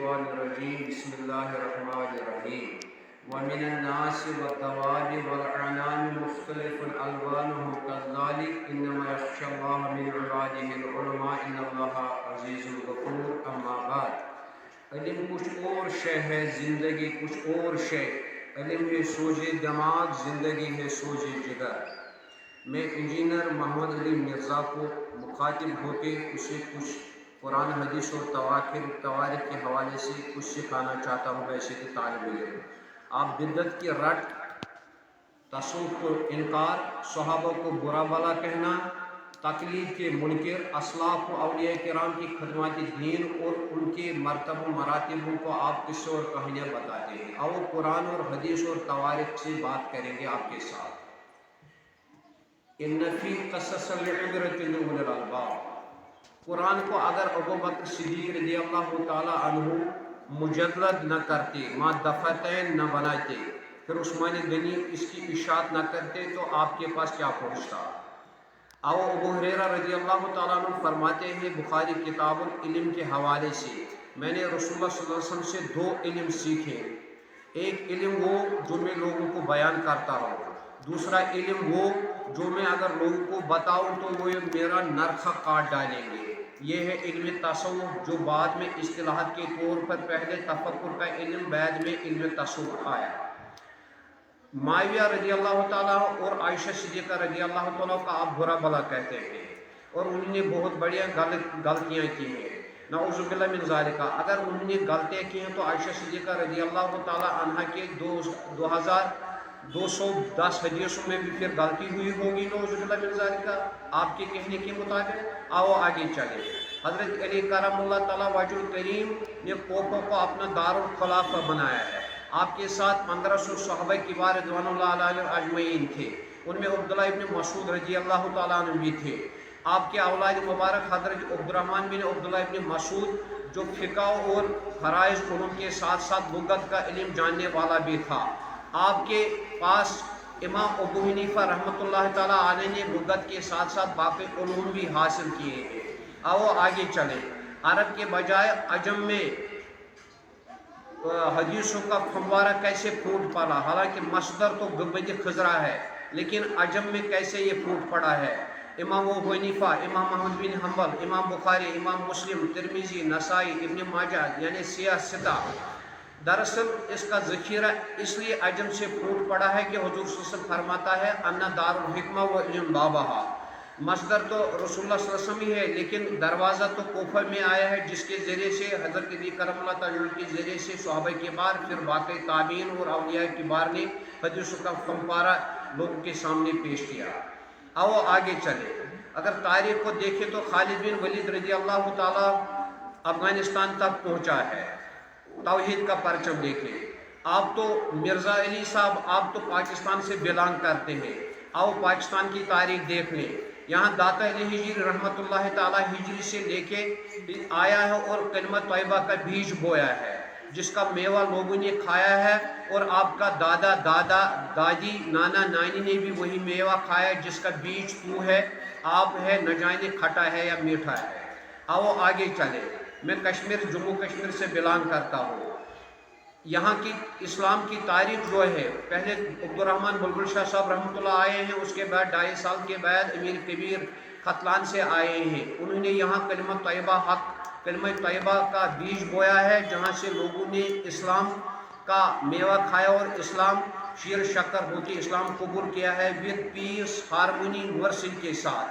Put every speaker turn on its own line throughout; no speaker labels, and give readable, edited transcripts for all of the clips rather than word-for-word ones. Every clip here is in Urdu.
الشیطان الرجیم بسم اللہ الرحمن الرحیم ومن الناس والدواب والأنعام مختلف ألوانه كذلك إنما يخشى الله من عباده العلماء إن الله عزيز غفور اما بعد علم کچھ اور شے ہے، زندگی کچھ اور شے۔ علم ہے سوجے دماغ، زندگی ہے سوجے جگر۔ میں انجینئر محمد علی مرزا کو مخاطب ہوتے اسے کچھ قرآن حدیث اور تواریخ کے حوالے سے کچھ سکھانا چاہتا ہوں۔ ویسے کہ طالب علم آپ بدعت کی رٹ، تصوف کو انکار، صحابہ کو برا بلا کہنا، تقلید کے منکر، اسلاف و اولیاء کرام کی خدمات دین اور ان کے مرتبہ مراتبوں کو آپ قصے اور کہانیاں بتاتے ہیں۔ اور قرآن اور حدیث اور تواریخ سے بات کریں گے آپ کے ساتھ۔ ان فی قصص لعبرۃ لأولی الالباب، قرآن کو اگر ابو بکر صدیق رضی اللہ تعالی عنہ مجلد نہ کرتے، ما دفتین نہ بناتے، پھر عثمان غنی اس کی اشاعت نہ کرتے تو آپ کے پاس کیا پہنچتا؟ او ابو ہریرہ رضی اللہ تعالیٰ عنہ فرماتے ہیں بخاری کتاب العلم کے حوالے سے، میں نے رسول اللہ صلی اللہ علیہ وسلم سے 2 علم سیکھے۔ ایک علم وہ جو میں لوگوں کو بیان کرتا ہوں، دوسرا علم وہ جو میں اگر لوگوں کو بتاؤں تو وہ میرا نرخہ کاٹ ڈالیں گے۔ یہ ہے علم تصوف، جو بعد میں اصطلاحات کے طور پر پہلے تفکر کا علم، بعد میں علم تصوف آیا۔ معاویہ رضی اللہ تعالیٰ اور عائشہ صدیقہ رضی اللہ تعالیٰ کا آپ برا بلا کہتے ہیں اور انہوں نے بہت بڑیاں غلطیاں کی ہیں، نعوذ باللہ من ذالک۔ اگر انہوں نے غلطیاں کی ہیں تو عائشہ صدیقہ رضی اللہ تعالیٰ عنہ کے 2210 حدیثوں میں بھی پھر غلطی ہوئی ہوگی، نعوذ باللہ من ذالک آپ کے کہنے کے مطابق۔ آؤ آگے چلے۔ حضرت علی کرم اللہ تعالیٰ وجہ الکریم نے کوفہ کو اپنا دارالخلافہ بنایا ہے۔ آپ کے ساتھ 1500 صحابہ کبار رضوان اللہ علیہ اجمعین تھے، ان میں عبداللہ ابن مسعود رضی اللہ تعالیٰ عنہ بھی تھے۔ آپ کے اولاد مبارک حضرت عبدالرحمن بن عبداللہ ابن مسعود جو فقہ اور فرائض علوم کے ساتھ ساتھ لغت کا علم جاننے والا بھی تھا۔ آپ کے پاس امام ابو حنیفہ رحمۃ اللہ تعالیٰ علیہ نے لغت کے ساتھ ساتھ باقی علوم بھی حاصل کیے ہیں۔ آؤ آگے چلیں۔ عرب کے بجائے عجم میں حدیثوں کا فنوارہ کیسے پھوٹ پڑا؟ حالانکہ مصدر تو گنبد خضرا ہے، لیکن عجم میں کیسے یہ پھوٹ پڑا ہے؟ امام ابو حنیفہ، امام محمد بن حنبل، امام بخاری، امام مسلم، ترمذی، نسائی، ابن ماجہ یعنی سیاہ ستہ۔ دراصل اس کا ذخیرہ اس لیے عجم سے پھوٹ پڑا ہے کہ حضور صلی اللہ علیہ وسلم فرماتا ہے ان دار الحکمہ و علم بابہا۔ مصدر تو رسول اللہ صلی اللہ علیہ وسلم ہی ہے، لیکن دروازہ تو کوفہ میں آیا ہے، جس کے ذریعے سے حضرت علی کرم اللہ تعالیٰ کے ذریعے سے صحابہ کبار، پھر باقی تابعین اور اولیاء کبار نے حدیثوں کا فنپارہ لوگوں کے سامنے پیش کیا۔ آؤ آگے چلے۔ اگر تاریخ کو دیکھیں تو خالد بن ولید رضی اللہ تعالیٰ افغانستان تک پہنچا ہے۔ توحید کا پرچم دیکھیں۔ آپ تو مرزا علی صاحب، آپ تو پاکستان سے بلانگ کرتے ہیں۔ آؤ پاکستان کی تاریخ دیکھ لیں۔ یہاں داتا علیہ ہجری رحمۃ اللہ تعالیٰ ہجری سے لے کے آیا ہے اور کلمہ طیبہ کا بیج بویا ہے، جس کا میوہ لوگوں نے کھایا ہے، اور آپ کا دادا، دادا، دادی، نانا، نانی نے بھی وہی میوہ کھایا ہے جس کا بیج تو ہے، آپ ہے، نہ جانے کھٹا ہے یا میٹھا ہے۔ آؤ آگے چلے۔ میں کشمیر، جموں کشمیر سے بلانگ کرتا ہوں۔ یہاں کی اسلام کی تاریخ جو ہے، پہلے عبدالرحمن بلبل شاہ صاحب رحمۃ اللہ آئے ہیں، اس کے بعد 2.5 سال کے بعد امیر کبیر ختلان سے آئے ہیں۔ انہوں نے یہاں کلمہ طیبہ حق، کلمہ طیبہ کا بیج بویا ہے، جہاں سے لوگوں نے اسلام کا میوہ کھایا اور اسلام شیر شکر ہوتی اسلام قبول کیا ہے، ود پیس، ہارمونی، ورسل کے ساتھ،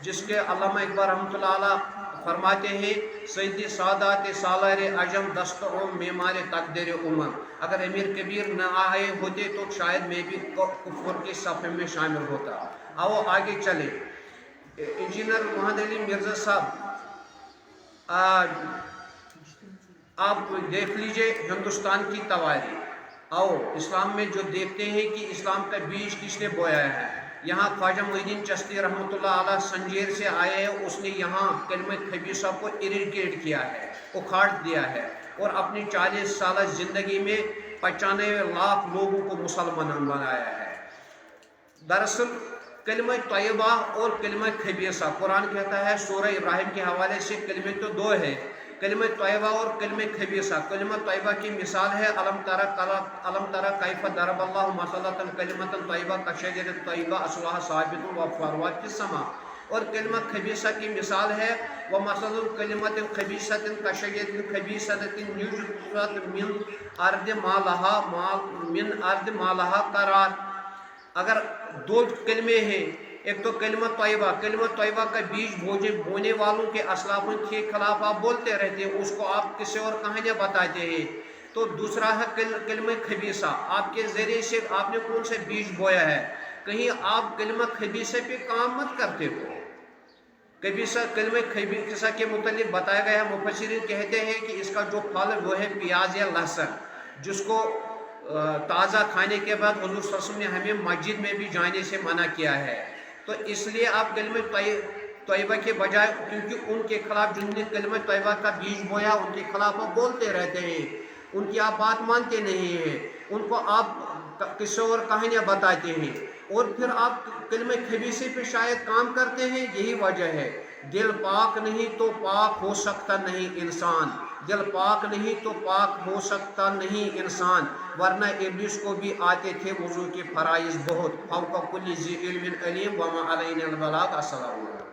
جس کے علامہ اقبال رحمۃ اللہ علیہ فرماتے ہیں سید سادات سالار عجم دست معمار تقدیر عمر۔ اگر امیر کبیر نہ آئے ہوتے تو شاید میں بھی کفر کے صف میں شامل ہوتا۔ آؤ آگے چلے۔ انجینئر محمد علی مرزا صاحب، آپ دیکھ لیجئے ہندوستان کی تواریخ۔ آؤ اسلام میں جو دیکھتے ہیں کہ اسلام کا بیج کس نے بویا ہے۔ یہاں خواجہ معین الدین چشتی رحمۃ اللہ علیہ سنجیر سے آئے ہیں، اس نے یہاں کلمہ خبیثہ کو اریڈیکیٹ کیا ہے، اکھاڑ دیا ہے، اور اپنی 40 سالہ زندگی میں 95 لاکھ لوگوں کو مسلمان بنایا ہے۔ دراصل کلمہ طیبہ اور کلمہ خبیثہ، قرآن کہتا ہے سورہ ابراہیم کے حوالے سے کلمہ تو 2 ہے، کلمہ طیبہ اور کلمہ خبیثہ. کلمہ طیبہ کی مثال ہے علم ترى کیف ضرب اللہ مثلۃ کلمۃ طیبہ کشجرۃ طیبہ اصلها ثابت وفروع فی السماء. اور کلمہ خبیثہ کی مثال ہے ومثل کلمۃ خبیثۃ کشجرۃ خبیثۃ یجرت من ارض ما لها قرار. اگر دو کلمے ہیں، ایک تو کلمہ طیبہ کا بیج بونے والوں کے اسلافوں کے خلاف آپ بولتے رہتے ہیں، اس کو آپ کسی اور کہانیاں بتاتے ہیں. تو دوسرا ہے کلمہ خبیثہ، آپ کے ذریعے سے آپ نے کون سے بیج بویا ہے. کہیں آپ کلمہ خبیثہ پہ کام مت کرتے ہو. کلمہ خبیثہ کے متعلق بتایا گیا ہے، مفسرین کہتے ہیں کہ اس کا جو پھل وہ ہے پیاز یا لہسن، جس کو تازہ کھانے کے بعد حضور صلی اللہ علیہ وسلم نے ہمیں مسجد میں بھی جانے سے منع کیا ہے. تو اس لیے آپ کلمہ طیبہ کے بجائے، کیونکہ ان کے خلاف جن نے کلمہ طیبہ کا بیج بویا ان کے خلاف آپ بولتے رہتے ہیں، ان کی آپ بات مانتے نہیں ہیں، ان کو آپ کسی اور کہانیاں بتاتے ہیں، اور پھر آپ کلمہ خبیثہ پہ شاید کام کرتے ہیں. یہی وجہ ہے. دل پاک نہیں تو پاک ہو سکتا نہیں انسان، دل پاک نہیں تو پاک ہو سکتا نہیں انسان. ورنہ ابلیس کو بھی آتے تھے وضو کے فرائض بہت. فوق کل ذی علم علیم وما علینا البلاغ. السلام علیکم.